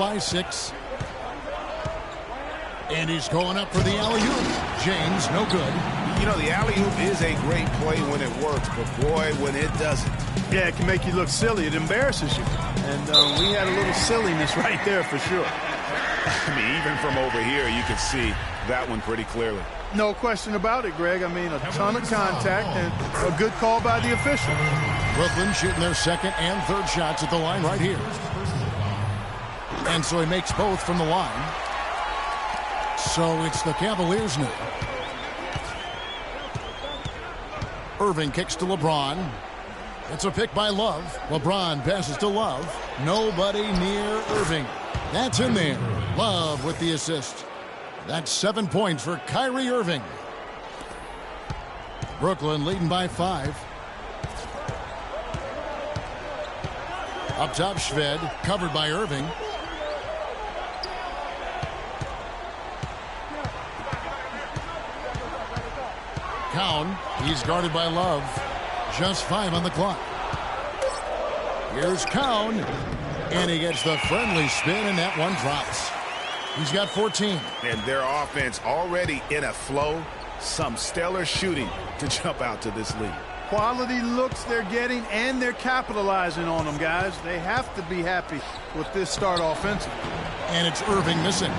by 6. And he's going up for the alley-oop. James, no good. You know, the alley-oop is a great play when it works, but boy, when it doesn't. Yeah, it can make you look silly. It embarrasses you. And we had a little silliness right there for sure. I mean, even from over here, you could see that one pretty clearly. No question about it, Greg. I mean, a ton of contact and a good call by the official. Brooklyn shooting their second and third shots at the line right here. And so he makes both from the line. So it's the Cavaliers now. Irving kicks to LeBron. It's a pick by Love. LeBron passes to Love. Nobody near Irving. That's in there. Love with the assist. That's 7 points for Kyrie Irving. Brooklyn leading by 5. Up top, Shved, covered by Irving. Cowan, he's guarded by Love. Just 5 on the clock. Here's Cowan, and he gets the friendly spin, and that one drops. He's got 14. And their offense already in a flow. Some stellar shooting to jump out to this lead. Quality looks they're getting, and they're capitalizing on them, guys. They have to be happy with this start offensively. And it's Irving missing.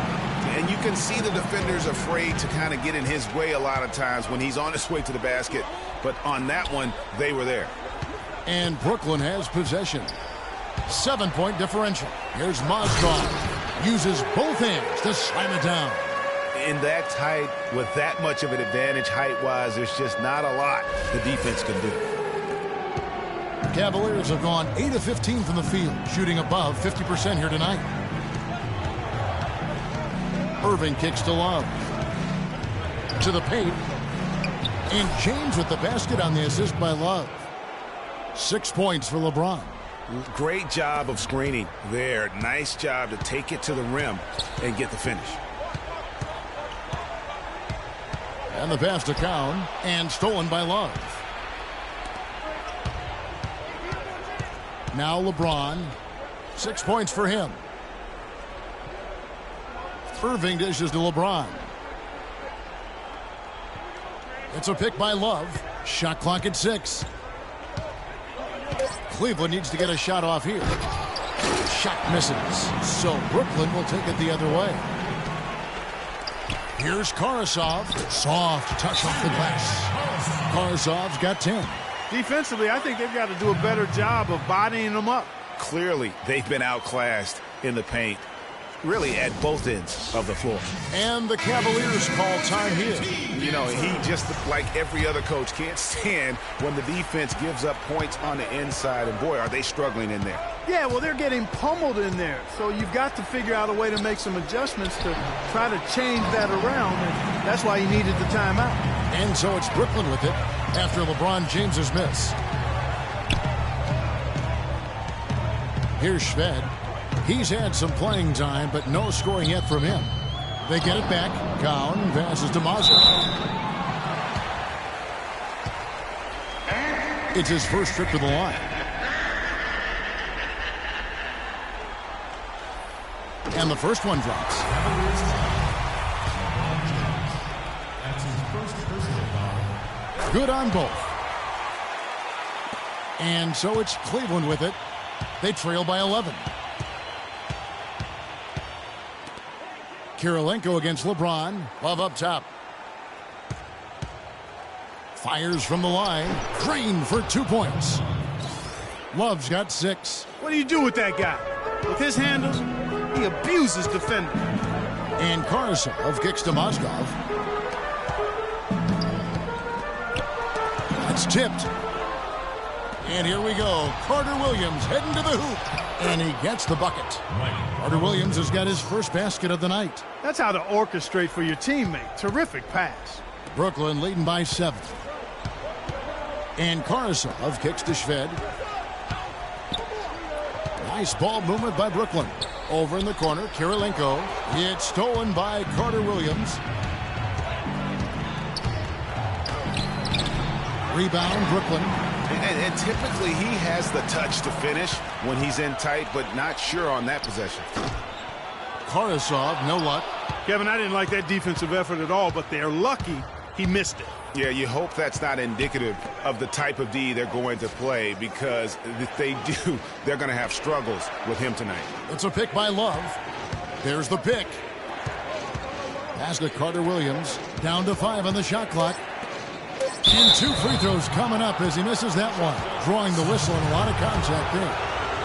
And you can see the defenders afraid to kind of get in his way a lot of times when he's on his way to the basket. But on that one, they were there. And Brooklyn has possession. 7-point differential. Here's Mozgov. Uses both hands to slam it down. In that tight, with that much of an advantage height-wise, there's just not a lot the defense can do. Cavaliers have gone 8 of 15 from the field, shooting above 50% here tonight. Irving kicks to Love. To the paint. And James with the basket on the assist by Love. 6 points for LeBron. Great job of screening there. Nice job to take it to the rim and get the finish. And the pass to Cowan, and stolen by Love. Now LeBron. 6 points for him. Irving dishes to LeBron. It's a pick by Love. Shot clock at 6. Cleveland needs to get a shot off here. Shot misses. So Brooklyn will take it the other way. Here's Karasov. Soft touch off the glass. Karasov's got 10. Defensively, I think they've got to do a better job of bodying them up. Clearly, they've been outclassed in the paint, really at both ends of the floor. And the Cavaliers call time here. You know, he just, like every other coach, can't stand when the defense gives up points on the inside. And boy, are they struggling in there. Yeah, well, they're getting pummeled in there. So you've got to figure out a way to make some adjustments to try to change that around. And that's why he needed the timeout. And so it's Brooklyn with it after LeBron James's miss. Here's Shved. He's had some playing time, but no scoring yet from him. They get it back. Cowan passes to Mozgov. It's his first trip to the line. And the first one drops. Good on both. And so it's Cleveland with it. They trail by 11. Kirilenko against LeBron. Love up top. Fires from the line. Drained for 2 points. Love's got 6. What do you do with that guy? With his handles, he abuses defenders. And Karasov kicks to Mozgov. That's tipped. And here we go. Carter Williams heading to the hoop. And he gets the bucket. Carter Williams has got his first basket of the night. That's how to orchestrate for your teammate. Terrific pass. Brooklyn leading by 7. And Karasov kicks to Shved. Nice ball movement by Brooklyn. Over in the corner, Kirilenko. It's stolen by Carter Williams. Rebound, Brooklyn. And typically he has the touch to finish when he's in tight, but not sure on that possession. Karasov, no luck. Kevin, I didn't like that defensive effort at all, but they're lucky he missed it. Yeah, you hope that's not indicative of the type of D they're going to play, because if they do, they're going to have struggles with him tonight. It's a pick by Love. There's the pick. Pass to Carter Williams. Down to 5 on the shot clock. And 2 free throws coming up as he misses that one. Drawing the whistle and a lot of contact there.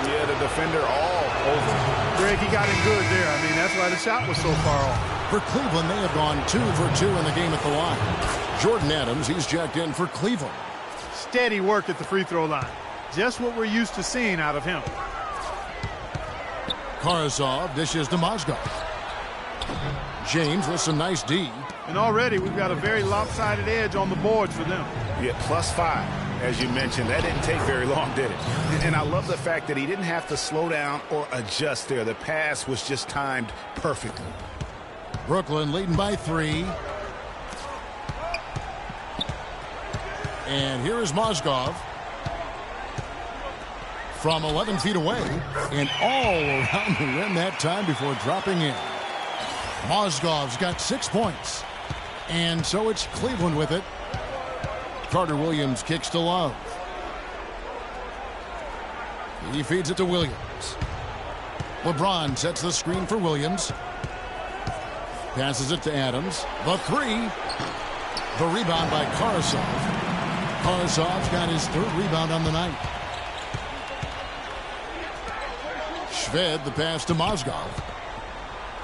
Yeah, the defender all over. Greg, he got it good there. I mean, that's why the shot was so far off. For Cleveland, they have gone 2 for 2 in the game at the line. Jordan Adams, he's jacked in for Cleveland. Steady work at the free throw line. Just what we're used to seeing out of him. Karasov dishes to Mozgov. James with some nice D. And already we've got a very lopsided edge on the boards for them. Yeah, +5, as you mentioned. That didn't take very long, did it? And I love the fact that he didn't have to slow down or adjust there. The pass was just timed perfectly. Brooklyn leading by 3. And here is Mozgov. From 11 feet away. And all around the rim that time before dropping in. Mozgov's got 6 points. And so it's Cleveland with it. Carter Williams kicks to Love. He feeds it to Williams. LeBron sets the screen for Williams. Passes it to Adams. The 3. The rebound by Karasov. Karasov's got his 3rd rebound on the night. Shved the pass to Mozgov.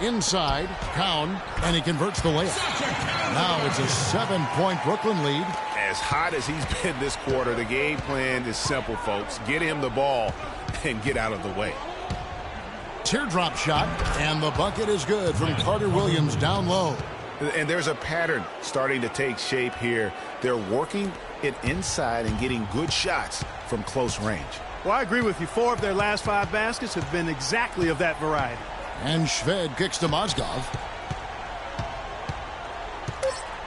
Inside, Cowan, and he converts the layup. Now it's a 7-point Brooklyn lead. As hot as he's been this quarter, the game plan is simple, folks. Get him the ball and get out of the way. Teardrop shot, and the bucket is good from Carter Williams down low. And there's a pattern starting to take shape here. They're working it inside and getting good shots from close range. Well, I agree with you. 4 of their last 5 baskets have been exactly of that variety. And Shved kicks to Mozgov.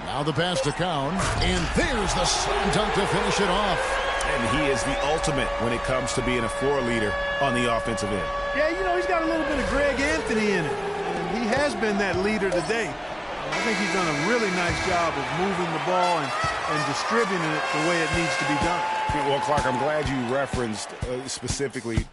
Now the pass to Cowan. And there's the slam dunk to finish it off. And he is the ultimate when it comes to being a floor leader on the offensive end. Yeah, you know, he's got a little bit of Greg Anthony in it. And he has been that leader today. I think he's done a really nice job of moving the ball and distributing it the way it needs to be done. Well, Clark, I'm glad you referenced specifically.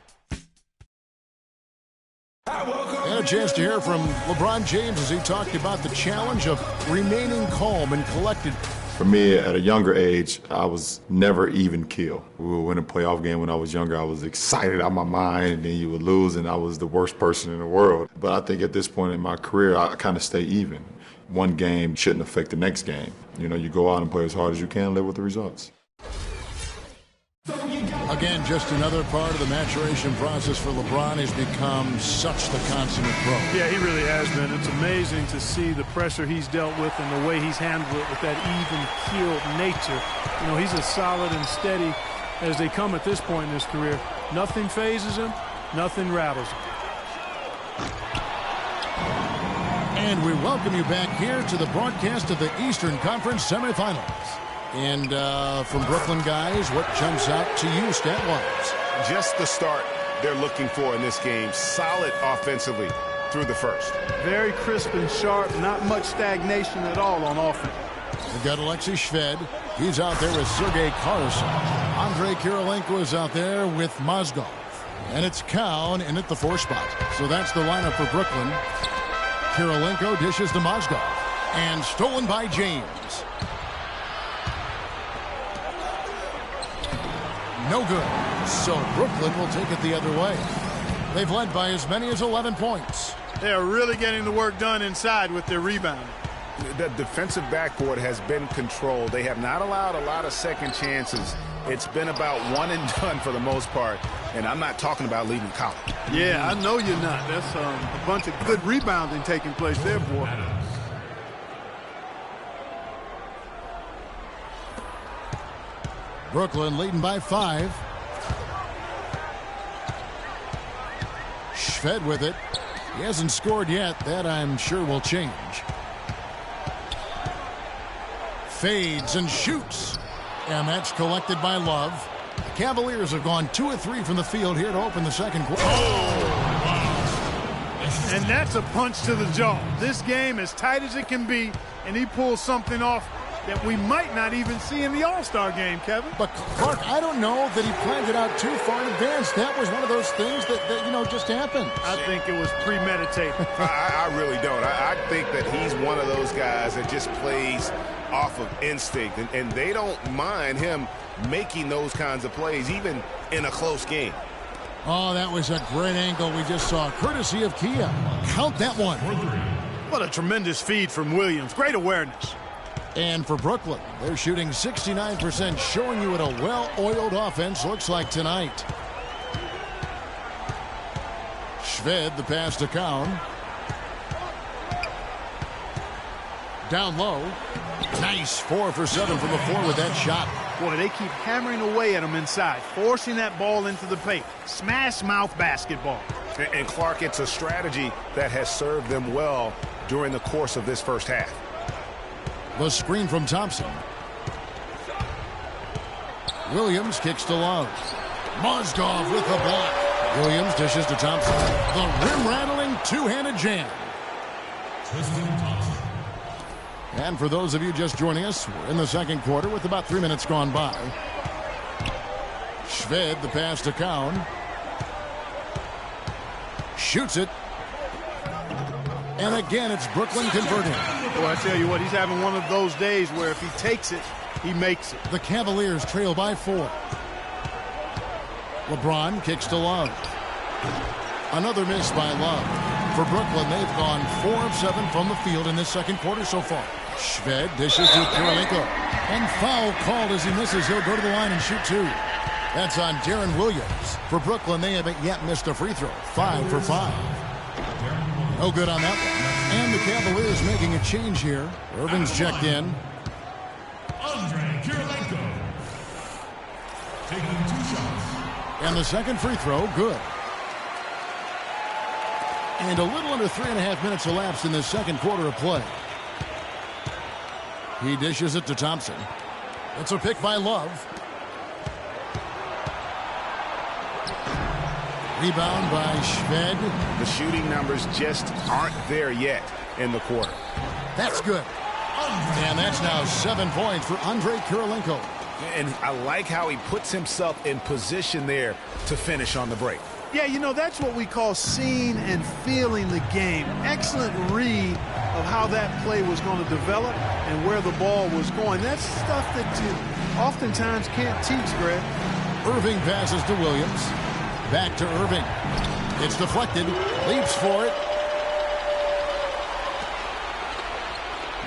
And a chance to hear from LeBron James as he talked about the challenge of remaining calm and collected. For me, at a younger age, I was never even keel. We would win a playoff game when I was younger. I was excited out of my mind, and then you would lose, and I was the worst person in the world. But I think at this point in my career, I kind of stay even. One game shouldn't affect the next game. You know, you go out and play as hard as you can, live with the results. Again, just another part of the maturation process for LeBron. Has become such the consummate pro. Yeah, he really has been. It's amazing to see the pressure he's dealt with and the way he's handled it with that even-keeled nature. You know, he's as solid and steady as they come at this point in his career. Nothing phases him. Nothing rattles him. And we welcome you back here to the broadcast of the Eastern Conference semifinals. And from Brooklyn, guys, what jumps out to you stat-wise? Just the start they're looking for in this game. Solid offensively through the first. Very crisp and sharp. Not much stagnation at all on offense. We've got Alexei Shved. He's out there with Sergei Karasov. Andrei Kirilenko is out there with Mozgov. And it's Cowan in at the 4 spot. So that's the lineup for Brooklyn. Kirilenko dishes to Mozgov. And stolen by James. No good. So Brooklyn will take it the other way. They've led by as many as 11 points. They are really getting the work done inside with their rebound. The defensive backboard has been controlled. They have not allowed a lot of second chances. It's been about one and done for the most part. And I'm not talking about leaving Collins. Yeah, I know you're not. That's a bunch of good rebounding taking place there, boy. Brooklyn leading by 5. Shved with it. He hasn't scored yet. That I'm sure will change. Fades and shoots. And that's collected by Love. The Cavaliers have gone 2 of 3 from the field here to open the second quarter. And that's a punch to the jaw. This game as tight as it can be, and he pulls something off that we might not even see in the All-Star game, Kevin. But, Clark, I don't know that he planned it out too far in advance. That was one of those things that just happened. I think it was premeditated. I really don't. I think that he's one of those guys that just plays off of instinct, and they don't mind him making those kinds of plays, even in a close game. Oh, that was a great angle we just saw, courtesy of Kia. Count that one. What a tremendous feed from Williams. Great awareness. And for Brooklyn, they're shooting 69%, showing you what a well-oiled offense looks like tonight. Shved, the pass to Kaun. Down low. Nice 4 for 7 from the floor with that shot. Boy, they keep hammering away at him inside, forcing that ball into the paint. Smash mouth basketball. And Clark, it's a strategy that has served them well during the course of this first half. The screen from Thompson. Williams kicks to Love. Mozgov with the block. Williams dishes to Thompson. The rim-rattling two-handed jam. And for those of you just joining us, we're in the second quarter with about 3 minutes gone by. Shved, the pass to Kaun. Shoots it. And again, it's Brooklyn converting. Boy, I tell you what, he's having one of those days where if he takes it, he makes it. The Cavaliers trail by 4. LeBron kicks to Love. Another miss by Love. For Brooklyn, they've gone 4 of 7 from the field in this second quarter so far. Shved dishes to Kirilenko. And foul called as he misses. He'll go to the line and shoot 2. That's on Deron Williams. For Brooklyn, they haven't yet missed a free throw. 5 for 5. No good on that one. And the Cavaliers making a change here. Irving's checked in. Andre Kirilenko taking 2 shots. And the second free throw, good. And a little under 3.5 minutes elapsed in the second quarter of play. He dishes it to Thompson. It's a pick by Love. Rebound by Shved. The shooting numbers just aren't there yet in the quarter. That's good. And that's now 7 points for Andre Kirilenko. And I like how he puts himself in position there to finish on the break. Yeah, you know, that's what we call seeing and feeling the game. Excellent read of how that play was going to develop and where the ball was going. That's stuff that you oftentimes can't teach, Greg. Irving passes to Williams. Back to Irving. It's deflected. Leaps for it.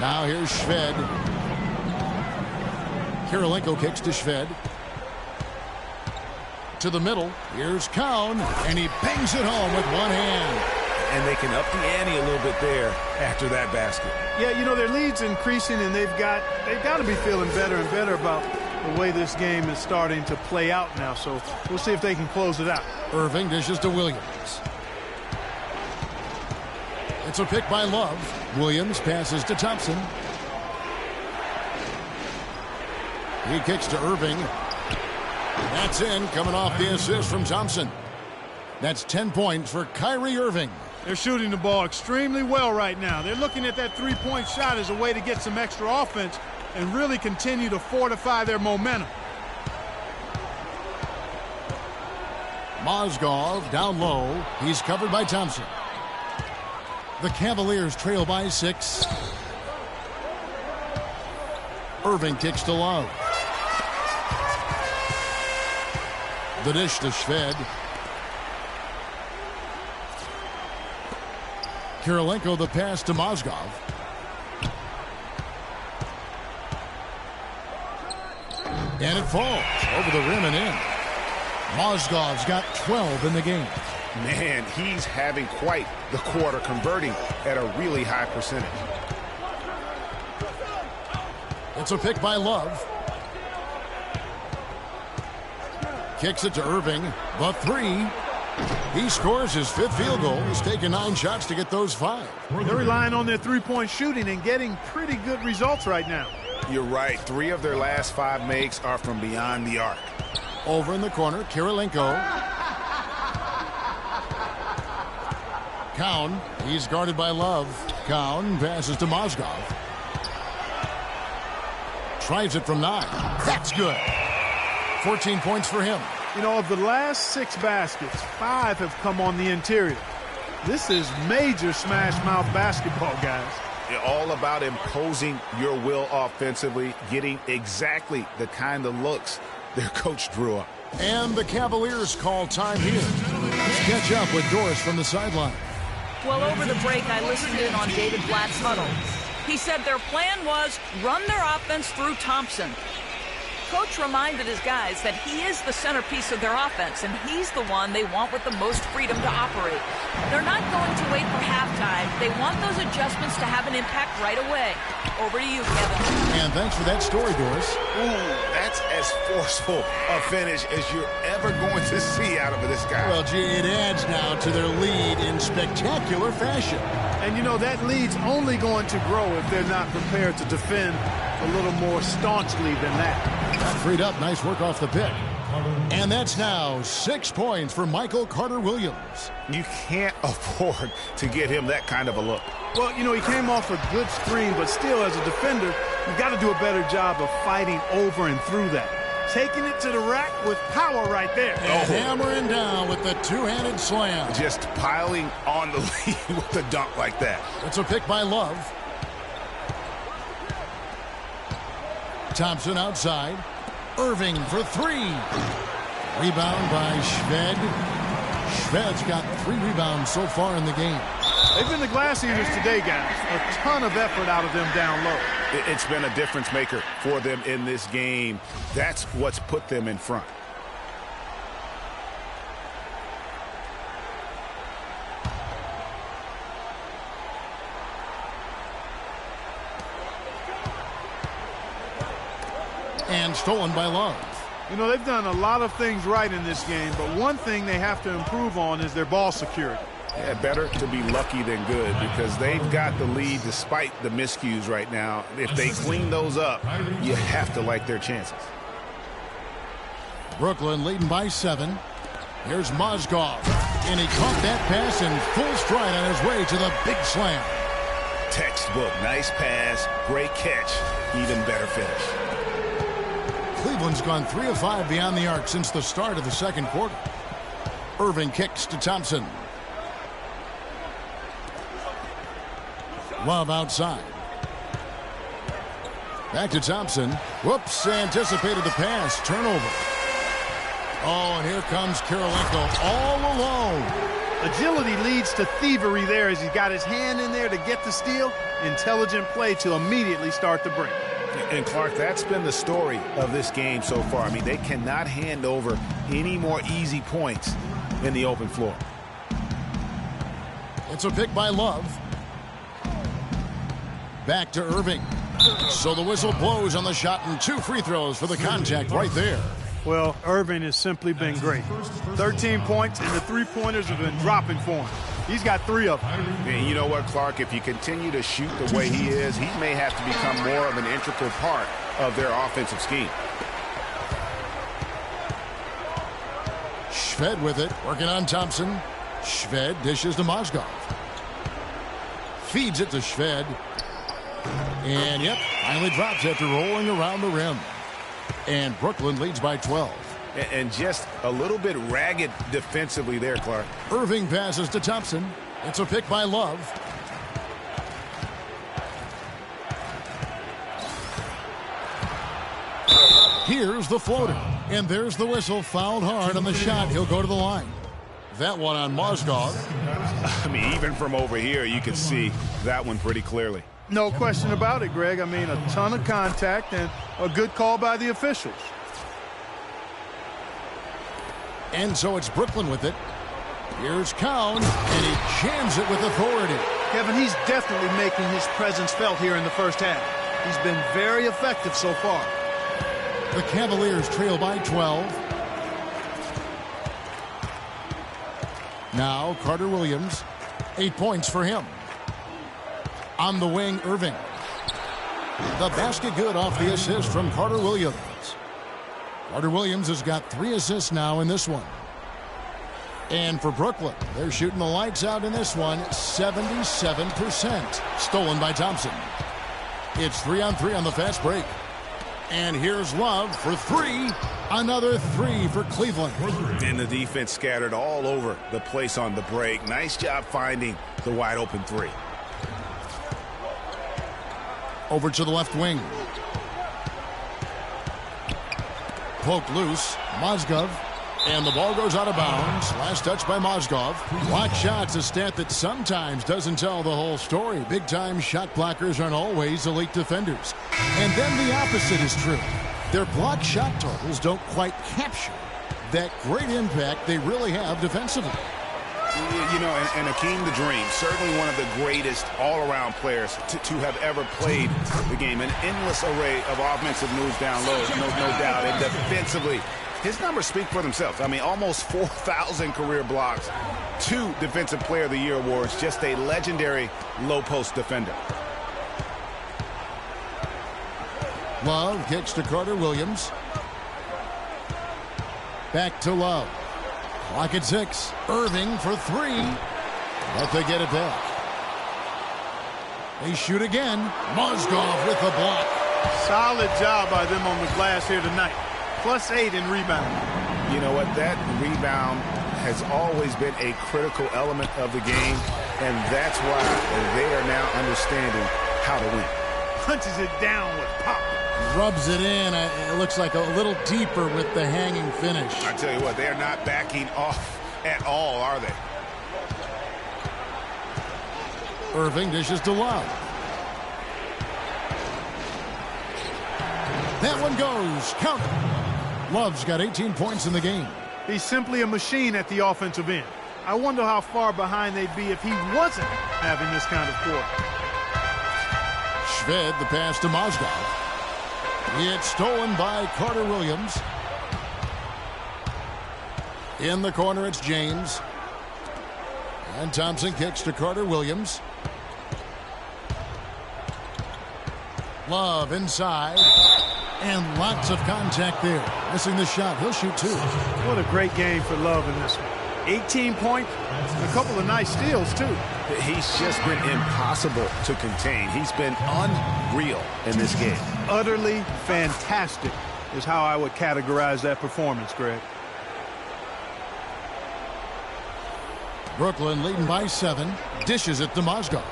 Now here's Shved. Kirilenko kicks to Shved. To the middle. Here's Kaun. And he bangs it home with one hand. And they can up the ante a little bit there after that basket. Yeah, you know, their lead's increasing, and they've got to be feeling better and better about the way this game is starting to play out now. So we'll see if they can close it out. Irving dishes to Williams. It's a pick by Love. Williams passes to Thompson. He kicks to Irving. That's in, coming off the assist from Thompson. That's 10 points for Kyrie Irving. They're shooting the ball extremely well right now. They're looking at that three-point shot as a way to get some extra offense and really continue to fortify their momentum. Mozgov down low. He's covered by Thompson. The Cavaliers trail by 6. Irving kicks to Love. The dish to Shved. Kirilenko the pass to Mozgov. And it falls over the rim and in. Mozgov's got 12 in the game. Man, he's having quite the quarter, converting at a really high percentage. It's a pick by Love. Kicks it to Irving. The 3. He scores his 5th field goal. He's taken 9 shots to get those 5. They're relying on their three-point shooting and getting pretty good results right now. You're right. 3 of their last 5 makes are from beyond the arc. Over in the corner, Kirilenko. Cowan, he's guarded by Love. Cowan passes to Mozgov. Tries it from 9. That's good. 14 points for him. You know, of the last 6 baskets, 5 have come on the interior. This is major smash mouth basketball, guys. All about imposing your will offensively, getting exactly the kind of looks their coach drew up. And the Cavaliers call time here. Let's catch up with Doris from the sideline. Well, over the break, I listened in on David Blatt's huddle. He said their plan was run their offense through Thompson. Coach reminded his guys that he is the centerpiece of their offense, and he's the one they want with the most freedom to operate. They're not going to wait for halftime. They want those adjustments to have an impact right away. Over to you, Kevin. And thanks for that story, Doris. Ooh, that's as forceful a finish as you're ever going to see out of this guy. Well, gee, it adds now to their lead in spectacular fashion. And, you know, that lead's only going to grow if they're not prepared to defend a little more staunchly than that. Got freed up. Nice work off the pick. And that's now 6 points for Michael Carter-Williams. You can't afford to get him that kind of a look. Well, you know, he came off a good screen, but still, as a defender, you've got to do a better job of fighting over and through that. Taking it to the rack with power right there. And hammering down with the two-handed slam. Just piling on the lead with a dunk like that. It's a pick by Love. Thompson outside. Irving for 3. Rebound by Shved. Shved's got 3 rebounds so far in the game. They've been the glass eaters today, guys. A ton of effort out of them down low. It's been a difference maker for them in this game. That's what's put them in front. And stolen by Love. You know, they've done a lot of things right in this game, but one thing they have to improve on is their ball security. Yeah, better to be lucky than good because they've got the lead despite the miscues right now. If they clean those up, you have to like their chances. Brooklyn leading by 7. Here's Mozgov. And he caught that pass in full stride on his way to the big slam. Textbook. Nice pass. Great catch. Even better finish. Cleveland's gone 3 of 5 beyond the arc since the start of the second quarter. Irving kicks to Thompson. Love outside. Back to Thompson. Whoops, anticipated the pass. Turnover. Oh, and here comes Kirilenko all alone. Agility leads to thievery there as he's got his hand in there to get the steal. Intelligent play to immediately start the break. And, Clark, that's been the story of this game so far. I mean, they cannot hand over any more easy points in the open floor. It's a pick by Love. Back to Irving. So the whistle blows on the shot and 2 free throws for the contact right there. Well, Irving has simply been great. 13 points, and the three-pointers have been dropping for him. He's got 3 of them. And you know what, Clark? If you continue to shoot the way he is, he may have to become more of an integral part of their offensive scheme. Shved with it, working on Thompson. Shved dishes to Mozgov. Feeds it to Shved. And, yep, finally drops after rolling around the rim. And Brooklyn leads by 12. And just a little bit ragged defensively there, Clark. Irving passes to Thompson. It's a pick by Love. Here's the floater. And there's the whistle. Fouled hard on the shot. He'll go to the line. That one on Mozgov. I mean, even from over here, you can see that one pretty clearly. No question about it, Greg. I mean, a ton of contact and a good call by the officials. And so it's Brooklyn with it. Here's Cowan, and he jams it with authority. Kevin, he's definitely making his presence felt here in the first half. He's been very effective so far. The Cavaliers trail by 12. Now Carter-Williams, 8 points for him. On the wing, Irving. The basket good off the assist from Carter-Williams. Carter-Williams has got 3 assists now in this one. And for Brooklyn, they're shooting the lights out in this one, 77%. Stolen by Thompson. It's 3-on-3 on the fast break. And here's Love for three. Another three for Cleveland. And the defense scattered all over the place on the break. Nice job finding the wide open three. Over to the left wing. Poked loose. Mozgov. And the ball goes out of bounds. Last touch by Mozgov. Block shots, a stat that sometimes doesn't tell the whole story. Big-time shot blockers aren't always elite defenders. And then the opposite is true. Their block shot totals don't quite capture that great impact they really have defensively. You know, and Akeem the Dream, certainly one of the greatest all-around players to have ever played the game. An endless array of offensive moves down low, no doubt. And defensively, his numbers speak for themselves. I mean, almost 4,000 career blocks, 2 Defensive Player of the Year awards, just a legendary low-post defender. Love kicks to Carter Williams. Back to Love. Clock at 6. Irving for three. But they get it back. They shoot again. Mozgov with the block. Solid job by them on the glass here tonight. +8 in rebound. You know what? That rebound has always been a critical element of the game, and that's why they are now understanding how to win. Punches it down with pop. Rubs it in. It looks like a little deeper with the hanging finish. I tell you what, they are not backing off at all, are they? Irving dishes to Love. That one goes. Count it. Love's got 18 points in the game. He's simply a machine at the offensive end. I wonder how far behind they'd be if he wasn't having this kind of quarter. Shved the pass to Mozgov. It's stolen by Carter Williams. In the corner, it's James. And Thompson kicks to Carter Williams. Love inside. And lots of contact there. Missing the shot. He'll shoot 2. What a great game for Love in this one. 18 points and a couple of nice steals, too. He's just been impossible to contain. He's been unreal in this game. Utterly fantastic is how I would categorize that performance, Greg. Brooklyn leading by 7. Dishes it to Mozgov.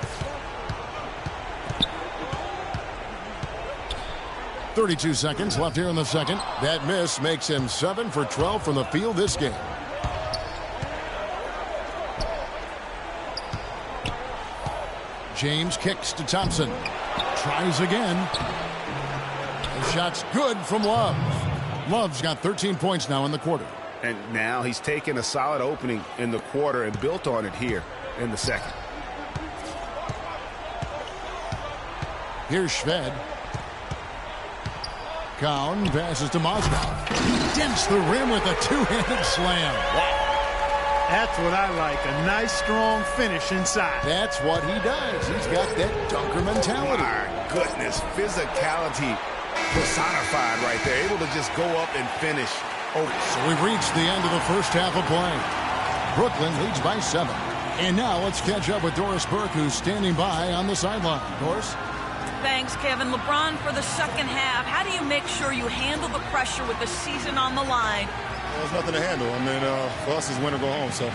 32 seconds left here in the second. That miss makes him 7 for 12 from the field this game. James kicks to Thompson. Tries again. The shot's good from Love. Love's got 13 points now in the quarter. And now he's taken a solid opening in the quarter and built on it here in the second. Here's Shved. Cowan passes to Mozgov. He dents the rim with a two-handed slam. Wow. That's what I like. A nice, strong finish inside. That's what he does. He's got that dunker mentality. My goodness. Physicality personified right there. Able to just go up and finish. Oh, so we've reached the end of the first half of play. Brooklyn leads by 7. And now let's catch up with Doris Burke, who's standing by on the sideline. Doris? Thanks, Kevin. LeBron, for the second half, how do you make sure you handle the pressure with the season on the line? Well, there's nothing to handle. I mean, for us, it's win or go home. So,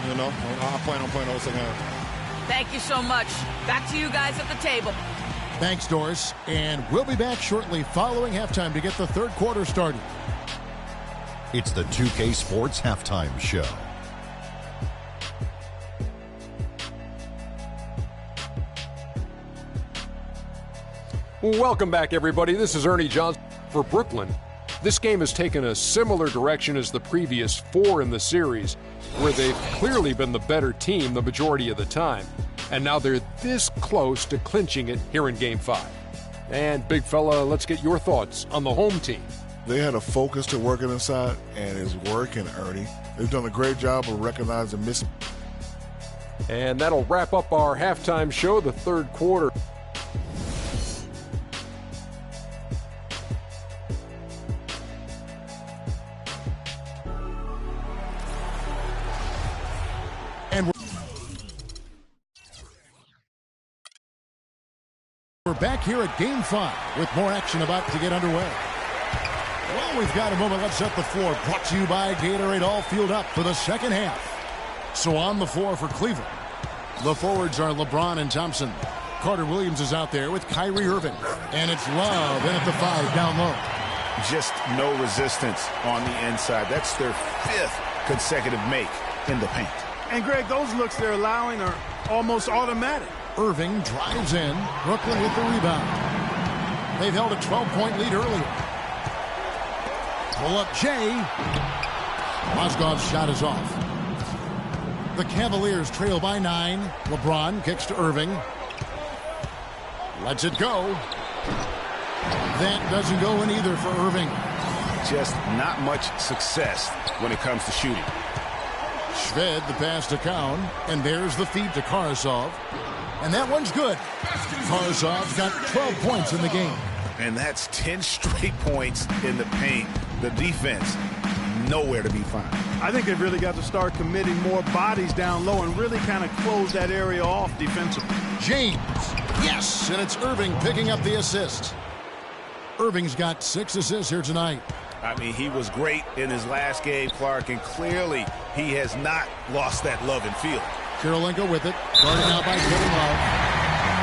you know, I plan on playing all second half. Thank you so much. Back to you guys at the table. Thanks, Doris. And we'll be back shortly following halftime to get the third quarter started. It's the 2K Sports Halftime Show. Welcome back, everybody. This is Ernie Johnson for Brooklyn. This game has taken a similar direction as the previous 4 in the series, where they've clearly been the better team the majority of the time. And now they're this close to clinching it here in Game 5. And, big fella, let's get your thoughts on the home team. They had a focus to working inside, and it's working, Ernie. They've done a great job of recognizing missing. And that'll wrap up our halftime show, the third quarter. We're back here at Game 5 with more action about to get underway. Well, we've got a moment. Let's set the floor. Brought to you by Gatorade. All fueled up for the second half. So on the floor for Cleveland, the forwards are LeBron and Thompson. Carter Williams is out there with Kyrie Irving. And it's Love in at the 5 down low. Just no resistance on the inside. That's their 5th consecutive make in the paint. And, Greg, those looks they're allowing are almost automatic. Irving drives in. Brooklyn with the rebound. They've held a 12-point lead earlier. Pull up Jay. Mozgov's shot is off. The Cavaliers trail by 9. LeBron kicks to Irving. Lets it go. That doesn't go in either for Irving. Just not much success when it comes to shooting. Shved the pass to Kaun, and there's the feed to Karasov. And that one's good. Karasov's got 12 points in the game. And that's 10 straight points in the paint. The defense, nowhere to be found. I think they've really got to start committing more bodies down low and really kind of close that area off defensively. James, yes, and it's Irving picking up the assist. Irving's got 6 assists here tonight. I mean, he was great in his last game, Clark, and clearly he has not lost that love and feel. Kirilenko with it, guarded out by Kevin Love.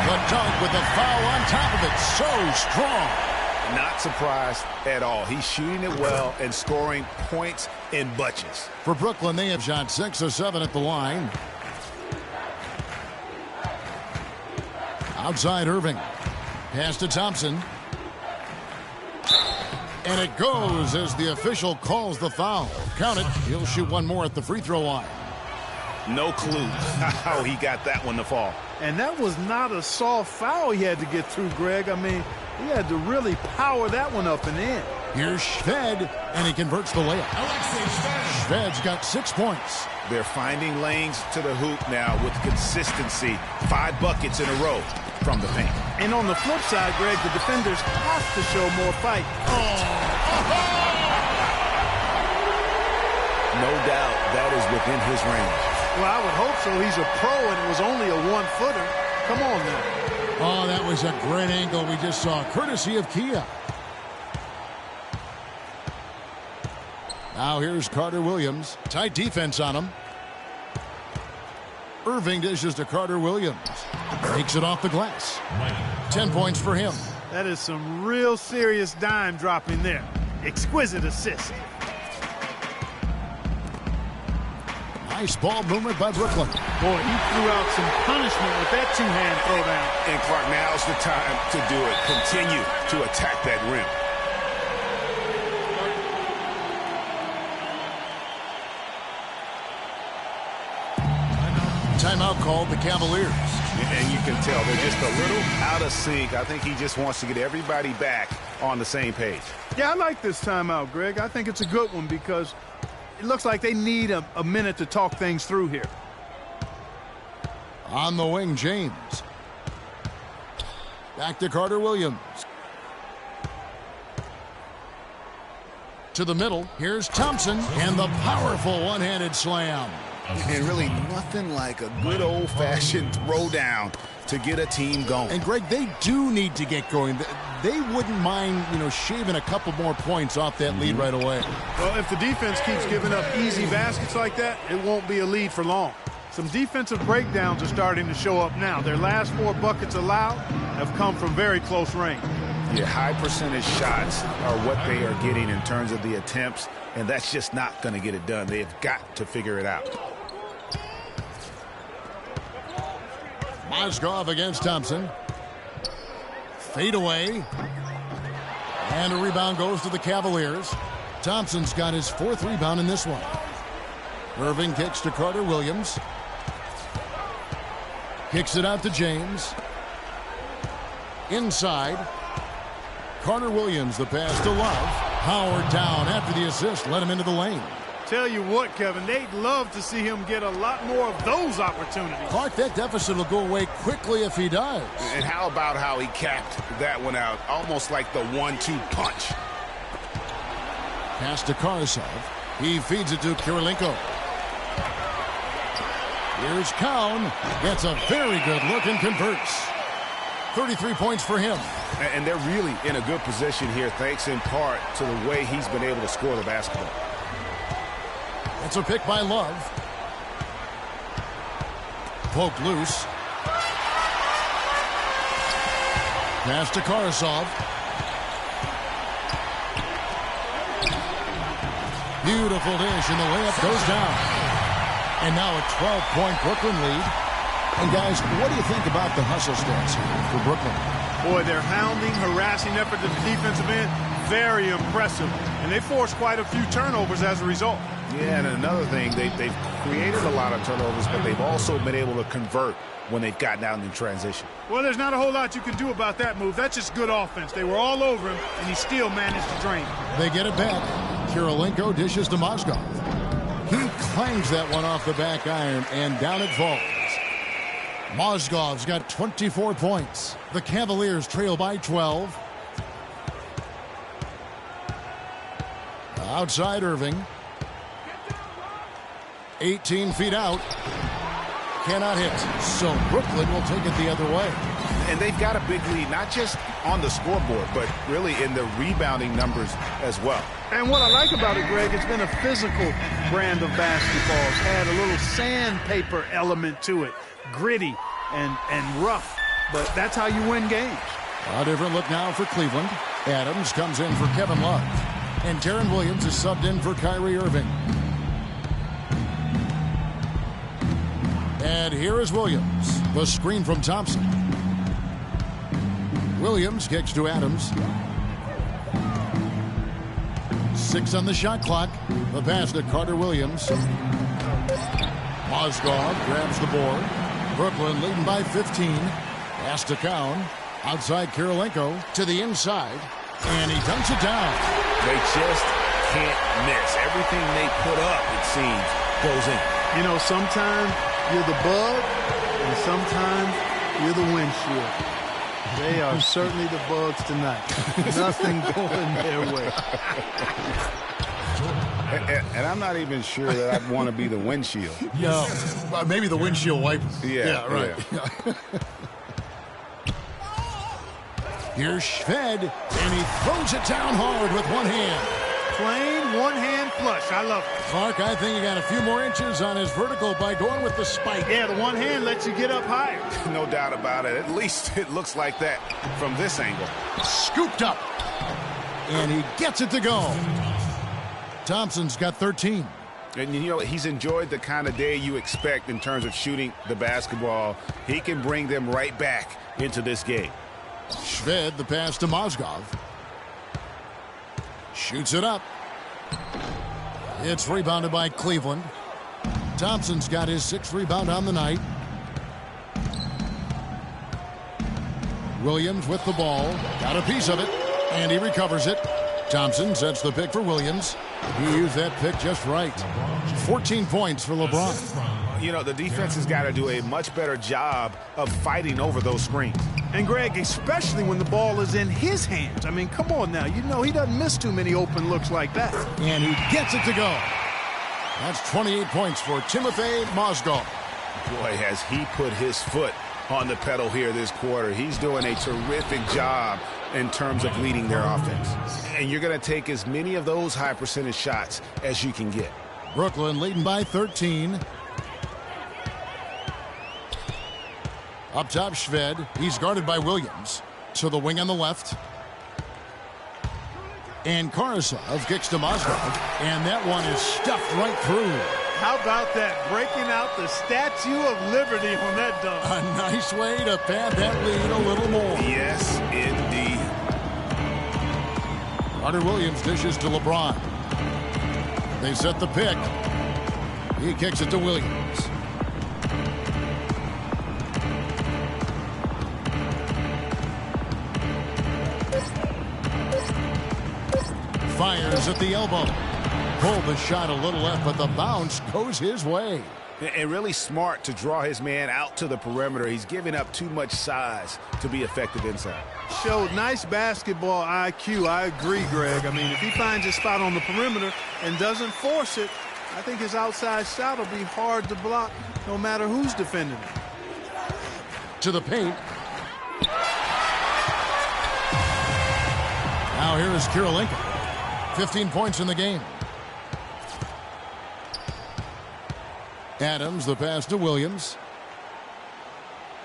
The dunk with the foul on top of it, so strong. Not surprised at all. He's shooting it well and scoring points in bunches. For Brooklyn, they have shot 6 of 7 at the line. Outside Irving. Pass to Thompson. And it goes as the official calls the foul. Count it. He'll shoot one more at the free throw line. No clue how he got that one to fall. And that was not a soft foul he had to get through, Greg. I mean, he had to really power that one up and in. Here's Shved, and he converts the layup. Shved's got 6 points. They're finding lanes to the hoop now with consistency. 5 buckets in a row from the paint. And on the flip side, Greg, the defenders have to show more fight. No doubt that is within his range. Well, I would hope so. He's a pro, and it was only a 1-footer. Come on now. Oh, that was a great angle we just saw, courtesy of Kia. Now here's Carter Williams. Tight defense on him. Irving dishes to Carter Williams. Takes it off the glass. 10 points for him. That is some real serious dime dropping there. Exquisite assist. Nice ball movement by Brooklyn. Boy, he threw out some punishment with that two-hand throwdown. And Clark, now's the time to do it. Continue to attack that rim. Timeout called the Cavaliers. And you can tell they're just a little out of sync. I think he just wants to get everybody back on the same page. Yeah, I like this timeout, Greg. I think it's a good one because it looks like they need a minute to talk things through here. On the wing, James. Back to Carter Williams. To the middle, here's Thompson, and the powerful one-handed slam. And really nothing like a good old-fashioned throwdown to get a team going. And, Greg, they do need to get going. They wouldn't mind, shaving a couple more points off that lead right away. Well, if the defense keeps giving up easy baskets like that, it won't be a lead for long. Some defensive breakdowns are starting to show up now. Their last 4 buckets allowed have come from very close range. Yeah, high percentage shots are what they are getting in terms of the attempts, and that's just not going to get it done. They've got to figure it out. Mozgov against Thompson. Fade away. And a rebound goes to the Cavaliers. Thompson's got his 4th rebound in this one. Irving kicks to Carter Williams. Kicks it out to James. Inside. Carter Williams, the pass to Love. Howard down after the assist. Let him into the lane. Tell you what, Kevin, they'd love to see him get a lot more of those opportunities. Clark, that deficit will go away quickly if he does. And how about how he capped that one out? Almost like the 1-2 punch. Pass to Karasov. He feeds it to Kirilenko. Here's Kaun. Gets a very good look and converts. 33 points for him. And they're really in a good position here, thanks in part to the way he's been able to score the basketball. It's a pick by Love. Poked loose. Pass to Karasov. Beautiful dish, and the layup goes down. And now a 12-point Brooklyn lead. And guys, what do you think about the hustle stance here for Brooklyn? Boy, their hounding, harassing effort at the defensive end, very impressive. And they forced quite a few turnovers as a result. Yeah, and another thing, they've created a lot of turnovers, but they've also been able to convert when they've gotten out in transition. Well, there's not a whole lot you can do about that move. That's just good offense. They were all over him, and he still managed to drain. They get it back. Kirilenko dishes to Mozgov. He clangs that one off the back iron, and down it falls. Mozgov's got 24 points. The Cavaliers trail by 12. Outside Irving. 18 feet out. Cannot hit. So Brooklyn will take it the other way. And they've got a big lead, not just on the scoreboard, but really in the rebounding numbers as well. And what I like about it, Greg, it's been a physical brand of basketball. It's had a little sandpaper element to it. Gritty and rough. But that's how you win games. A different look now for Cleveland. Adams comes in for Kevin Love. And Deron Williams is subbed in for Kyrie Irving. And here is Williams. The screen from Thompson. Williams kicks to Adams. 6 on the shot clock. The pass to Carter Williams. Mozgov grabs the board. Brooklyn leading by 15. Pass to Cowan. Outside Kirilenko to the inside. And he dunks it down. They just can't miss. Everything they put up, it seems, goes in. You know, sometimes you're the bug, and sometimes you're the windshield. They are certainly the bugs tonight. Nothing going their way. And I'm not even sure that I'd want to be the windshield. No, maybe the windshield wiper. Yeah, right. Yeah. Here's Shved, and he throws it down hard with one hand. Plain one-hand flush. I love it. Clark, I think he got a few more inches on his vertical by going with the spike. Yeah, the one hand lets you get up higher. No doubt about it. At least it looks like that from this angle. Scooped up. And he gets it to go. Thompson's got 13. And, you know, he's enjoyed the kind of day you expect in terms of shooting the basketball. He can bring them right back into this game. Shved, the pass to Mozgov. Shoots it up. It's rebounded by Cleveland. Thompson's got his 6th rebound on the night. Williams with the ball. Got a piece of it. And he recovers it. Thompson sets the pick for Williams. He used that pick just right. 14 points for LeBron. You know, the defense has got to do a much better job of fighting over those screens. And, Greg, especially when the ball is in his hands. I mean, come on now. You know he doesn't miss too many open looks like that. And he gets it to go. That's 28 points for Timofey Mozgov. Boy, has he put his foot on the pedal here this quarter. He's doing a terrific job in terms of leading their offense. And you're going to take as many of those high percentage shots as you can get. Brooklyn leading by 13. Up top, Shved. He's guarded by Williams. To the wing on the left. And Karasov kicks to Mozgov. And that one is stuffed right through. How about that? Breaking out the Statue of Liberty on that dunk. A nice way to pad that lead a little more. Yes, indeed. Carter Williams dishes to LeBron. They set the pick. He kicks it to Williams. Fires at the elbow. Pulled the shot a little left, but the bounce goes his way. And really smart to draw his man out to the perimeter. He's giving up too much size to be effective inside. Showed nice basketball IQ. I agree, Greg. I mean, if he finds his spot on the perimeter and doesn't force it, I think his outside shot will be hard to block no matter who's defending him. To the paint. Now here is Kirilenko. 15 points in the game. Adams, the pass to Williams.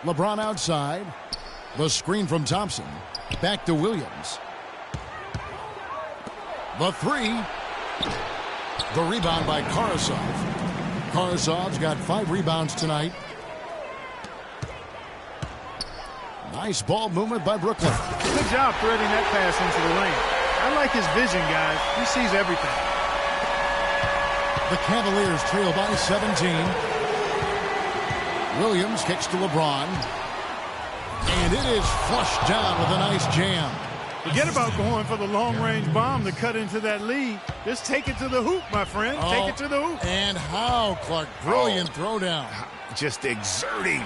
LeBron outside. The screen from Thompson. Back to Williams. The three. The rebound by Karasov. Karasov's got 5 rebounds tonight. Nice ball movement by Brooklyn. Good job threading that pass into the lane. I like his vision, guys. He sees everything. The Cavaliers trail by 17. Williams kicks to LeBron. And it is flushed down with a nice jam. Forget about going for the long-range bomb to cut into that lead. Just take it to the hoop, my friend. Take it to the hoop. And how, Clark. Brilliant throwdown. Just exerting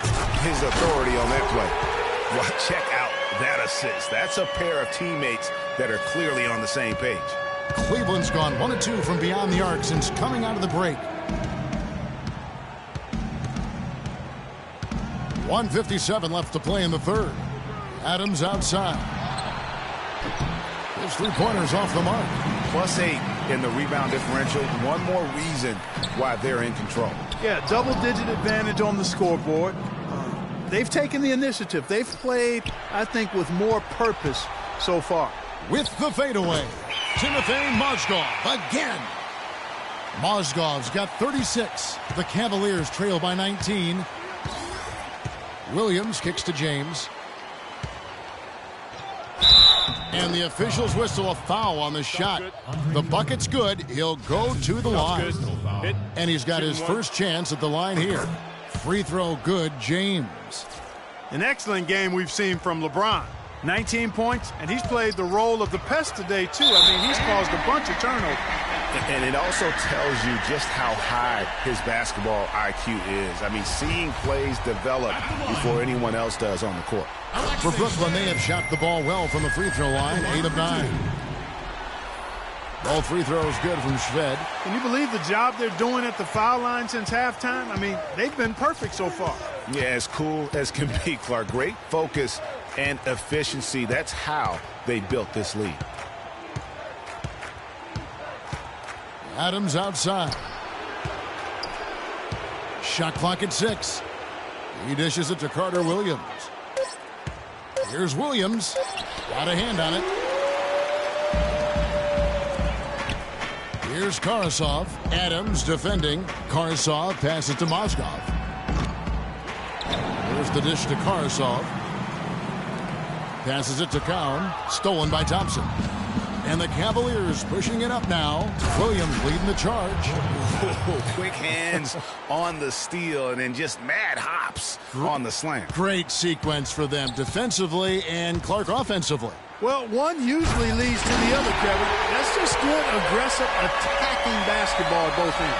his authority on that play. Well, check out that assist. That's a pair of teammates that are clearly on the same page. Cleveland's gone 1 of 2 from beyond the arc since coming out of the break. 1:57 left to play in the third. Adams outside. His three-pointers off the mark. +8 in the rebound differential. One more reason why they're in control. Yeah, double-digit advantage on the scoreboard. They've taken the initiative. They've played, I think, with more purpose so far. With the fadeaway, Timothy Mozgov again. Mozgov's got 36. The Cavaliers trail by 19. Williams kicks to James. And the officials whistle a foul on the shot. The bucket's good. He'll go to the line. And he's got his first chance at the line here. Free throw good, James. An excellent game we've seen from LeBron. 19 points, and he's played the role of the pest today, too. I mean, he's caused a bunch of turnovers. And it also tells you just how high his basketball IQ is. I mean, seeing plays develop before anyone else does on the court. For Brooklyn, they have shot the ball well from the free throw line, 8 of 9. All free throws good from Shved. Can you believe the job they're doing at the foul line since halftime? I mean, they've been perfect so far. Yeah, as cool as can be, Clark. Great focus and efficiency. That's how they built this lead. Adams outside. Shot clock at 6. He dishes it to Carter Williams. Here's Williams. Got a hand on it. Here's Karasov. Adams defending. Karasov passes to Mozgov. There's the dish to Karasov. Passes it to Cowan. Stolen by Thompson. And the Cavaliers pushing it up now. Williams leading the charge. Quick hands on the steal and then just mad hops on the slam. Great sequence for them defensively and Clark offensively. Well, one usually leads to the other, Kevin. That's just good, aggressive, attacking basketball at both ends.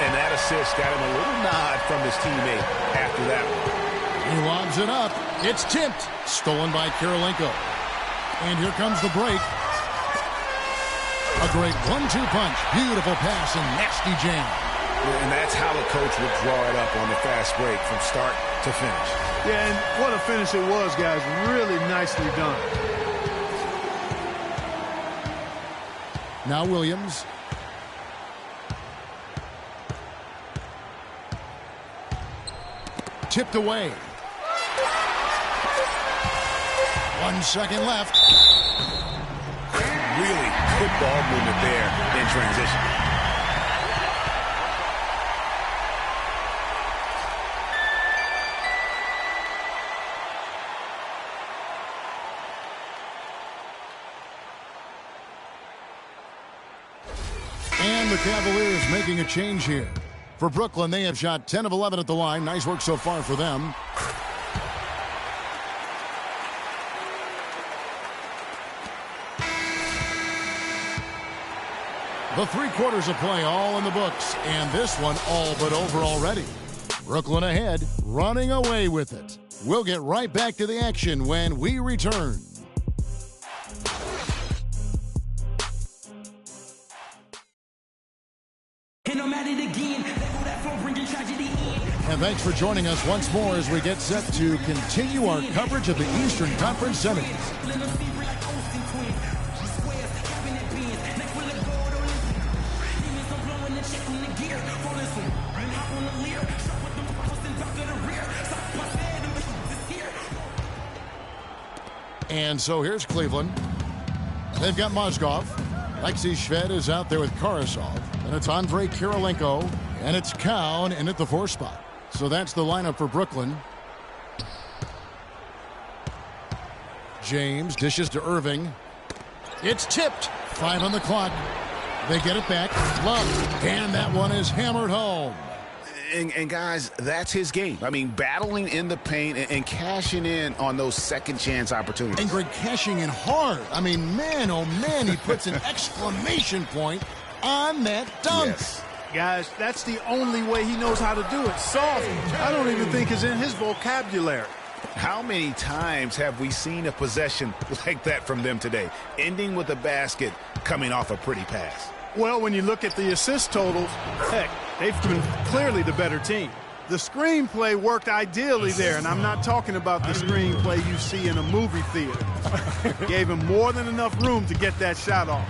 And that assist got him a little nod from his teammate after that one. He lobs it up. It's tipped. Stolen by Kirilenko. And here comes the break. A great 1-2 punch. Beautiful pass and nasty jam. And that's how the coach would draw it up on the fast break from start to finish. Yeah, and what a finish it was, guys. Really nicely done. Now Williams. Tipped away. 1 second left. Really good ball movement there in transition. And the Cavaliers making a change here. For Brooklyn, they have shot 10 of 11 at the line. Nice work so far for them. The 3 quarters of play all in the books, and this one all but over already. Brooklyn ahead, running away with it. We'll get right back to the action when we return. And thanks for joining us once more as we get set to continue our coverage of the Eastern Conference Semis. And so here's Cleveland. They've got Mozgov. Lexi Shved is out there with Karasov. And it's Andrei Kirilenko. And it's Cowan in at the 4 spot. So that's the lineup for Brooklyn. James dishes to Irving. It's tipped. 5 on the clock. They get it back. Love. And that one is hammered home. And guys, that's his game. I mean, battling in the paint and cashing in on those second chance opportunities. And Greg cashing in hard. I mean, man, oh man, he puts an exclamation point on that dunk. Yes. Guys, that's the only way he knows how to do it. Soft. I don't even think is in his vocabulary. How many times have we seen a possession like that from them today, ending with a basket coming off a pretty pass? Well, when you look at the assist totals, heck, they've been clearly the better team. The screenplay worked ideally there, and I'm not talking about the screenplay you see in a movie theater. Gave him more than enough room to get that shot off.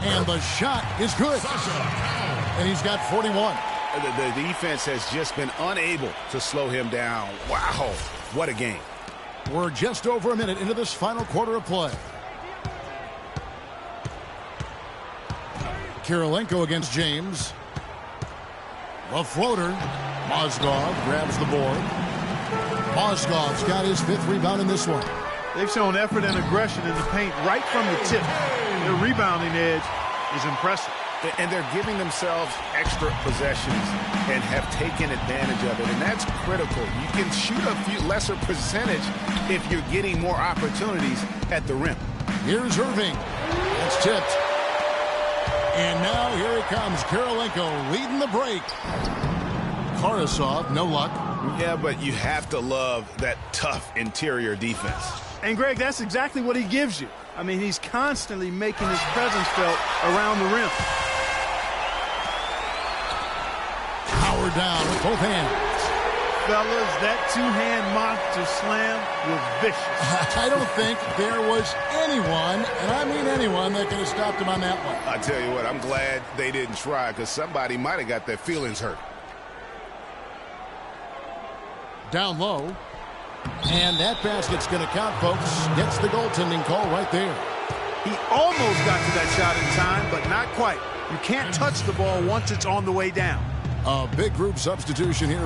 And the shot is good. And he's got 41. The defense has just been unable to slow him down. Wow, what a game. We're just over a minute into this final quarter of play. Kirilenko against James. A floater. Mozgov grabs the board. Mozgov's got his 5th rebound in this one. They've shown effort and aggression in the paint right from the tip. Their rebounding edge is impressive. And they're giving themselves extra possessions and have taken advantage of it. And that's critical. You can shoot a few lesser percentage if you're getting more opportunities at the rim. Here's Irving. It's tipped. And now here he comes, Kirilenko leading the break. Karasov, no luck. Yeah, but you have to love that tough interior defense. And, Greg, that's exactly what he gives you. I mean, he's constantly making his presence felt around the rim. Power down with both hands. Fellas, that two-hand monster slam was vicious. I don't think there was anyone, and I mean anyone, that could have stopped him on that one. I tell you what, I'm glad they didn't try because somebody might have got their feelings hurt. Down low. And that basket's going to count, folks. Gets the goaltending call right there. He almost got to that shot in time, but not quite. You can't touch the ball once it's on the way down. A big group substitution here.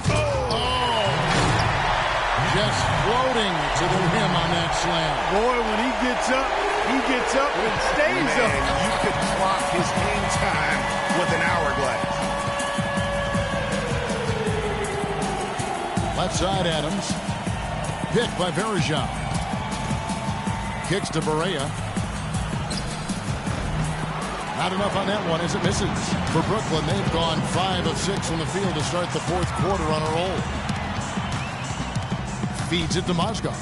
Just floating to the rim on that slam. Boy, when he gets up and stays up. You could clock his game time with an hourglass. Left side, Adams. Picked by Bergeron. Kicks to Barea. Not enough on that one as it misses. For Brooklyn, they've gone 5 of 6 from the field to start the 4th quarter on a roll. Feeds it to Mozgov.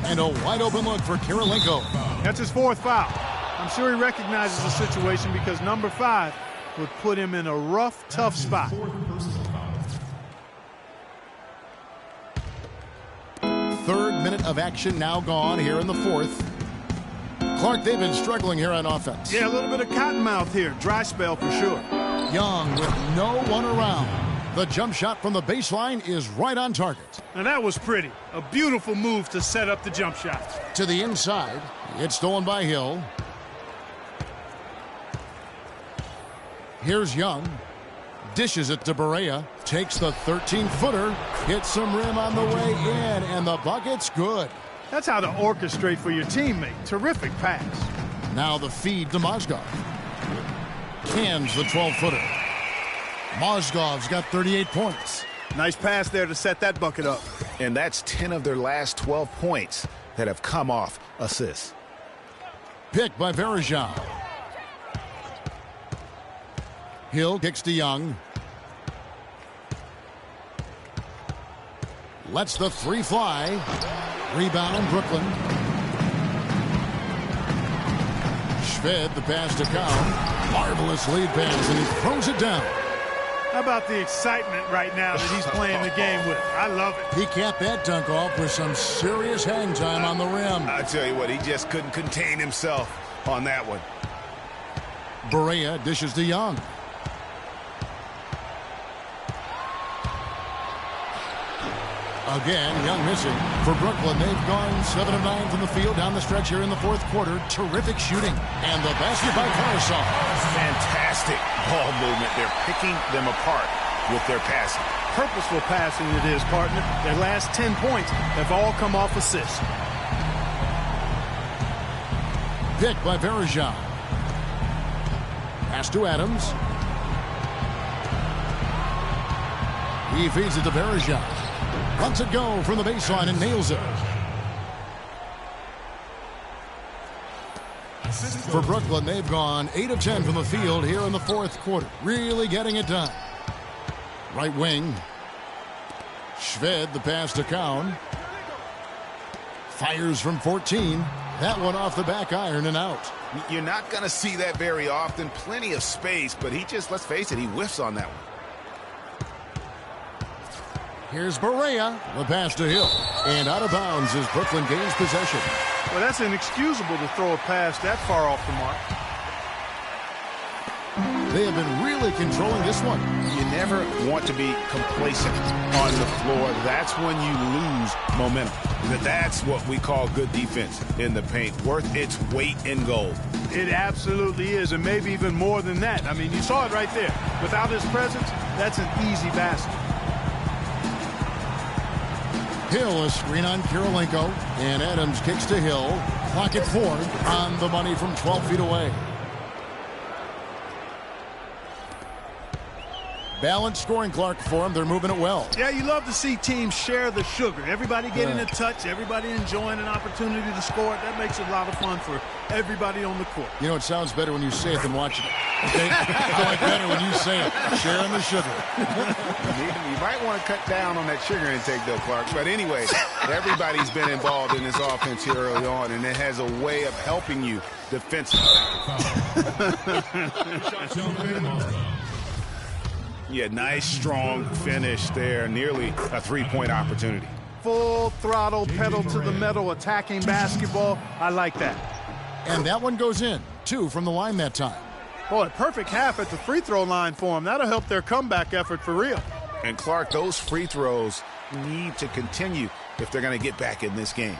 And a wide open look for Kirilenko. That's his 4th foul. I'm sure he recognizes the situation because number 5 would put him in a rough, tough spot. Third minute of action now gone here in the 4th. Clark, they've been struggling here on offense. Yeah, a little bit of cottonmouth here. Dry spell for sure. Young with no one around. The jump shot from the baseline is right on target. Now that was pretty. A beautiful move to set up the jump shot. To the inside. It's stolen by Hill. Here's Young. Dishes it to Barea. Takes the 13-footer. Hits some rim on the way in. And the bucket's good. That's how to orchestrate for your teammate. Terrific pass. Now the feed to Mozgov. Cans the 12-footer. Mozgov's got 38 points. Nice pass there to set that bucket up. And that's 10 of their last 12 points that have come off assists. Picked by Bergeron. Hill kicks to Young. Lets the 3 fly. Rebound, Brooklyn. Shved, the pass to Cowan. Marvelous lead pass, and he throws it down. How about the excitement right now that he's playing the game with? I love it. He capped that dunk off with some serious hang time on the rim. I tell you what, he just couldn't contain himself on that one. Barea dishes to Young. Again, Young missing. For Brooklyn, they've gone 7 of 9 from the field down the stretch here in the fourth quarter. Terrific shooting. And the basket by Caruso. Fantastic ball movement. They're picking them apart with their passing. Purposeful passing it is, partner. Their last 10 points have all come off assists. Pick by Varejao. Pass to Adams. He feeds it to Varejao. Lets it go from the baseline and nails it. For Brooklyn, they've gone 8 of 10 from the field here in the fourth quarter. Really getting it done. Right wing. Shved, the pass to Kaun. Fires from 14. That one off the back iron and out. You're not going to see that very often. Plenty of space, but he just, let's face it, he whiffs on that one. Here's Barea. The pass to Hill. And out of bounds as Brooklyn gains possession. Well, that's inexcusable to throw a pass that far off the mark. They have been really controlling this one. You never want to be complacent on the floor. That's when you lose momentum. That's what we call good defense in the paint. Worth its weight in gold. It absolutely is, and maybe even more than that. I mean, you saw it right there. Without his presence, that's an easy basket. Hill, a screen on Kirilenko, and Adams kicks to Hill. Clock at 4 on the money from 12 feet away. Balanced scoring, Clark, for them. They're moving it well. Yeah, you love to see teams share the sugar. Everybody getting a touch, everybody enjoying an opportunity to score. That makes it a lot of fun for everybody on the court. You know, it sounds better when you say it than watching it. Okay? I like better when you say it. Sharing the sugar. You might want to cut down on that sugar intake, though, Clark. But anyway, everybody's been involved in this offense here early on, and it has a way of helping you defensively. Yeah, nice, strong finish there. Nearly a three-point opportunity. Full throttle, pedal to the metal, attacking basketball. I like that. And that one goes in. 2 from the line that time. Boy, perfect half at the free throw line for them. That'll help their comeback effort for real. And, Clark, those free throws need to continue if they're going to get back in this game.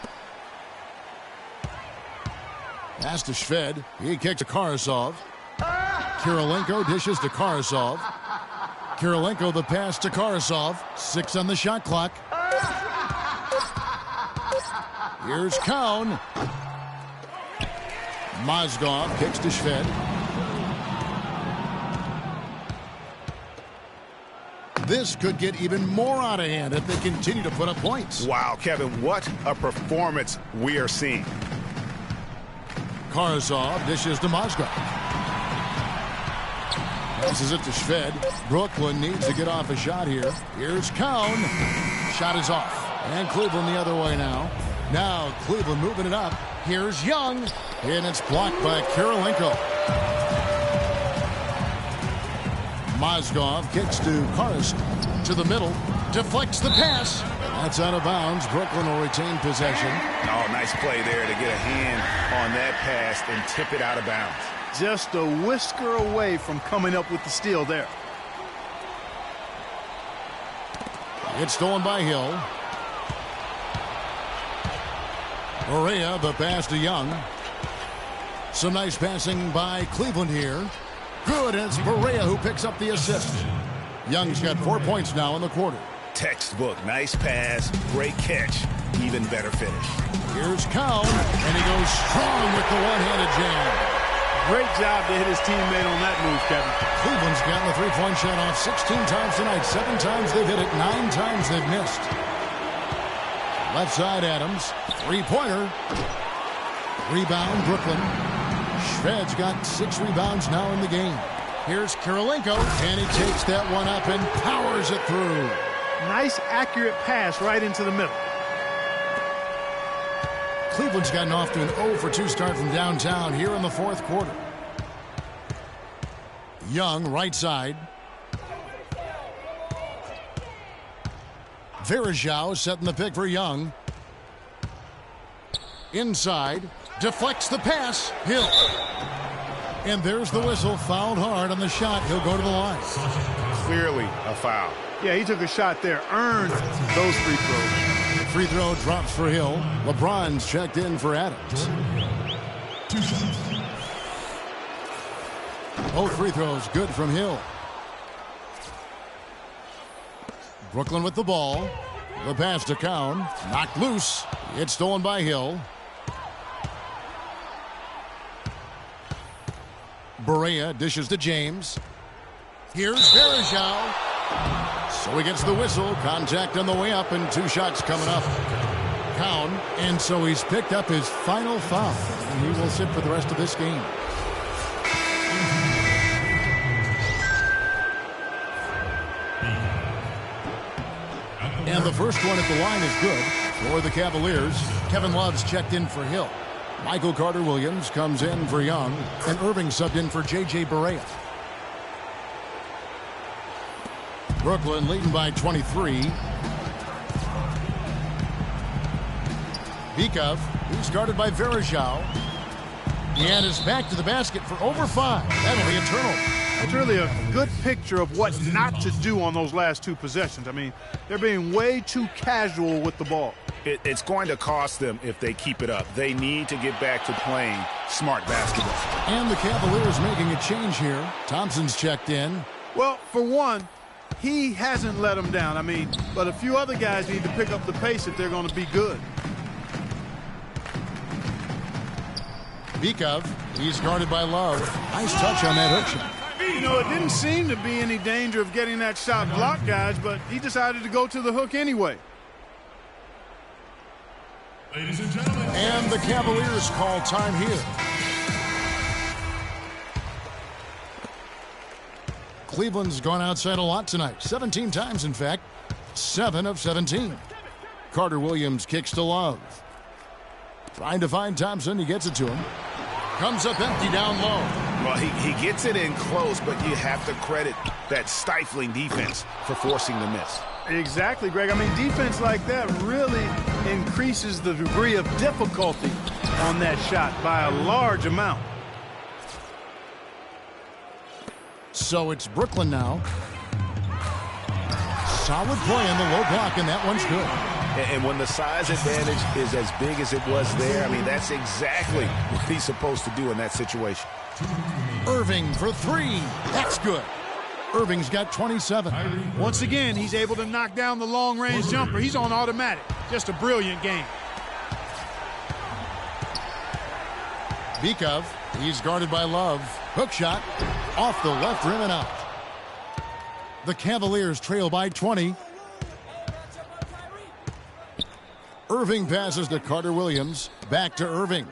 Pass to Shved. He kicks to Karasov. Kirilenko dishes to Karasov. Kirilenko the pass to Karasov. 6 on the shot clock. Here's Kaun. Mozgov kicks to Shved. This could get even more out of hand if they continue to put up points. Wow, Kevin, what a performance we are seeing. Karasov dishes to Mozgov. Passes it to Shved. Brooklyn needs to get off a shot here. Here's Kaun. Shot is off. And Cleveland the other way now. Now Cleveland moving it up. Here's Young. And it's blocked by Kirilenko. Mozgov kicks to Karasov. To the middle. Deflects the pass. That's out of bounds. Brooklyn will retain possession. Oh, nice play there to get a hand on that pass and tip it out of bounds. Just a whisker away from coming up with the steal there. It's stolen by Hill. Barea, the pass to Young. Some nice passing by Cleveland here. Good, and it's Barea who picks up the assist. Young's got 4 points now in the quarter. Textbook, nice pass, great catch, even better finish. Here's Kaun, and he goes strong with the one-handed jam. Great job to hit his teammate on that move, Kevin. Cleveland's gotten the three-point shot off 16 times tonight. 7 times they've hit it, 9 times they've missed. Left side, Adams. Three-pointer. Rebound, Brooklyn. Shved's got 6 rebounds now in the game. Here's Kirilenko, and he takes that one up and powers it through. Nice, accurate pass right into the middle. Cleveland's gotten off to an 0-for-2 start from downtown here in the fourth quarter. Young, right side. Varejao setting the pick for Young. Inside. Deflects the pass. Hill. And there's the whistle. Fouled hard on the shot. He'll go to the line. Clearly a foul. Yeah, he took a shot there, earned those free throws. Free throw drops for Hill. LeBron's checked in for Adams. 2 shots. Both free throws good from Hill. Brooklyn with the ball. The pass to Cowan. Knocked loose. It's stolen by Hill. Barea dishes to James. Here's Varejao. So he gets the whistle. Contact on the way up and 2 shots coming up. Cowan. And so he's picked up his final foul. And he will sit for the rest of this game. And the first one at the line is good for the Cavaliers. Kevin Love's checked in for Hill. Michael Carter-Williams comes in for Young. And Irving subbed in for J.J. Barea. Brooklyn leading by 23. Bikov, who's guarded by Varejao. And is back to the basket for over 5. That'll be a turnover. It's really a good picture of what not to do on those last 2 possessions. I mean, they're being way too casual with the ball. It's going to cost them if they keep it up. They need to get back to playing smart basketball. And the Cavaliers making a change here. Thompson's checked in. Well, for one, he hasn't let them down. I mean, but a few other guys need to pick up the pace if they're going to be good. Bikov, he's guarded by Love. Nice touch on that hook shot. You know, it didn't seem to be any danger of getting that shot blocked, guys, but he decided to go to the hook anyway. Ladies and gentlemen. And the Cavaliers call time here. Cleveland's gone outside a lot tonight. 17 times, in fact. 7 of 17. Carter-Williams kicks to Love. Trying to find Thompson. He gets it to him. Comes up empty down low. Well, he gets it in close, but you have to credit that stifling defense for forcing the miss. Exactly, Greg. I mean, defense like that really increases the degree of difficulty on that shot by a large amount. So it's Brooklyn now. Solid play in the low block, and that one's good. And when the size advantage is as big as it was there, I mean, that's exactly what he's supposed to do in that situation. Irving for 3. That's good. Irving's got 27. Once again, he's able to knock down the long-range jumper. He's on automatic. Just a brilliant game. Bikov, he's guarded by Love. Hook shot off the left rim and out. The Cavaliers trail by 20. Irving passes to Carter-Williams. Back to Irving.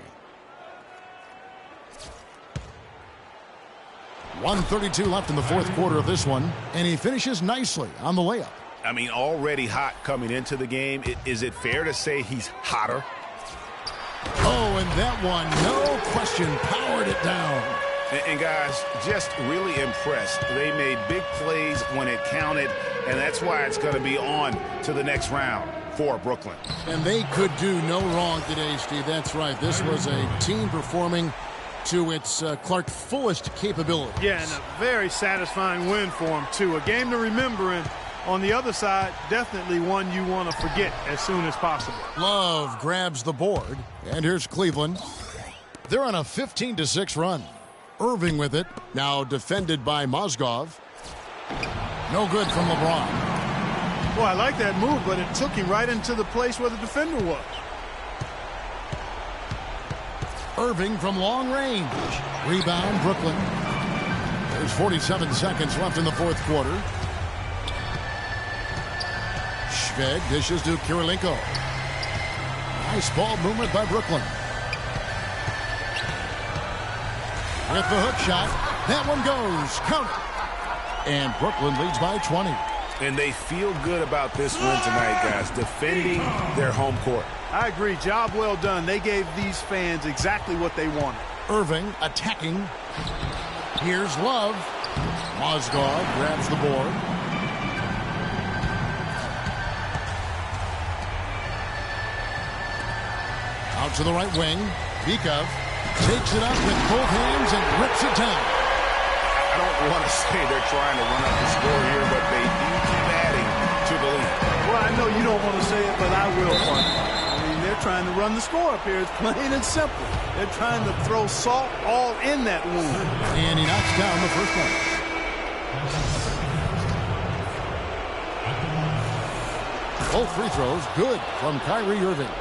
1:32 left in the fourth quarter of this one, and he finishes nicely on the layup. I mean, already hot coming into the game. Is it fair to say he's hotter? Oh, and that one, no question, powered it down. And guys, just really impressed. They made big plays when it counted, and that's why it's going to be on to the next round for Brooklyn. And they could do no wrong today, Steve. That's right. This was a team performing to its Clark fullest capability. Yeah, and a very satisfying win for him, too. A game to remember, and on the other side, definitely one you want to forget as soon as possible. Love grabs the board, and here's Cleveland. They're on a 15-6 run. Irving with it, now defended by Mozgov. No good from LeBron. Boy, I like that move, but it took him right into the place where the defender was. Irving from long range. Rebound, Brooklyn. There's 47 seconds left in the fourth quarter. Shved dishes to Kirilenko. Nice ball movement by Brooklyn. With the hook shot, that one goes. Count it. And Brooklyn leads by 20. And they feel good about this win tonight, guys, defending their home court. I agree. Job well done. They gave these fans exactly what they wanted. Irving attacking. Here's Love. Mozgov grabs the board. Out to the right wing. Bikov takes it up with both hands and rips it down. I don't want to say they're trying to run up the score here, but they do keep adding I know you don't want to say it, but I will, partner. I mean, they're trying to run the score up here. It's plain and simple. They're trying to throw salt all in that wound. And he knocks down the first one. Both free throws good from Kyrie Irving.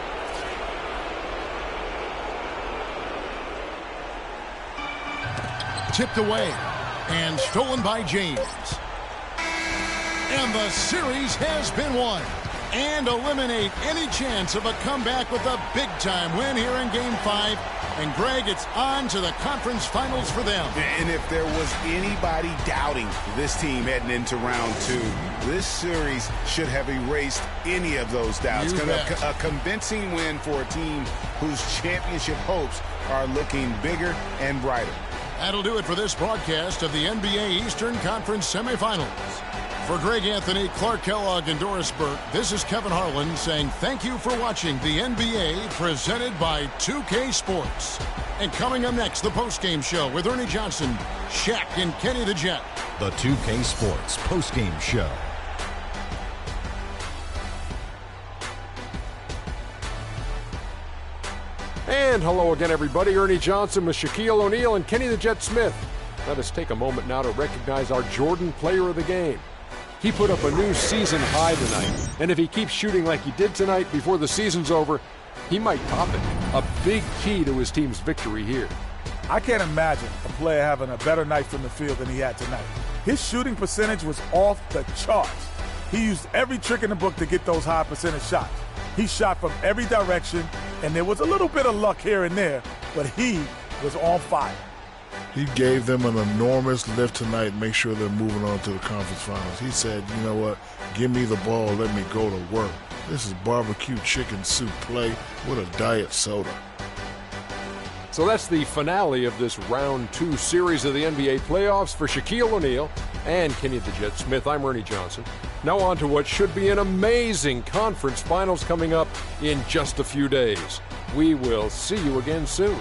Tipped away and stolen by James. And the series has been won. And eliminate any chance of a comeback with a big-time win here in Game 5. And, Greg, it's on to the conference finals for them. And if there was anybody doubting this team heading into round 2, this series should have erased any of those doubts. A convincing win for a team whose championship hopes are looking bigger and brighter. That'll do it for this broadcast of the NBA Eastern Conference semifinals. For Greg Anthony, Clark Kellogg, and Doris Burke, this is Kevin Harlan saying thank you for watching the NBA presented by 2K Sports. And coming up next, the postgame show with Ernie Johnson, Shaq, and Kenny the Jet. The 2K Sports postgame show. And hello again, everybody. Ernie Johnson with Shaquille O'Neal and Kenny the Jet Smith. Let us take a moment now to recognize our Jordan Player of the Game. He put up a new season high tonight, and if he keeps shooting like he did tonight before the season's over, he might top it. A big key to his team's victory here. I can't imagine a player having a better night from the field than he had tonight. His shooting percentage was off the charts. He used every trick in the book to get those high percentage shots. He shot from every direction, and there was a little bit of luck here and there, but he was on fire. He gave them an enormous lift tonight and make sure they're moving on to the conference finals. He said, you know what, give me the ball, let me go to work. This is barbecue chicken soup play with a diet soda. So that's the finale of this round 2 series of the NBA playoffs. For Shaquille O'Neal and Kenny the Jet Smith, I'm Ernie Johnson. Now on to what should be an amazing conference finals coming up in just a few days. We will see you again soon.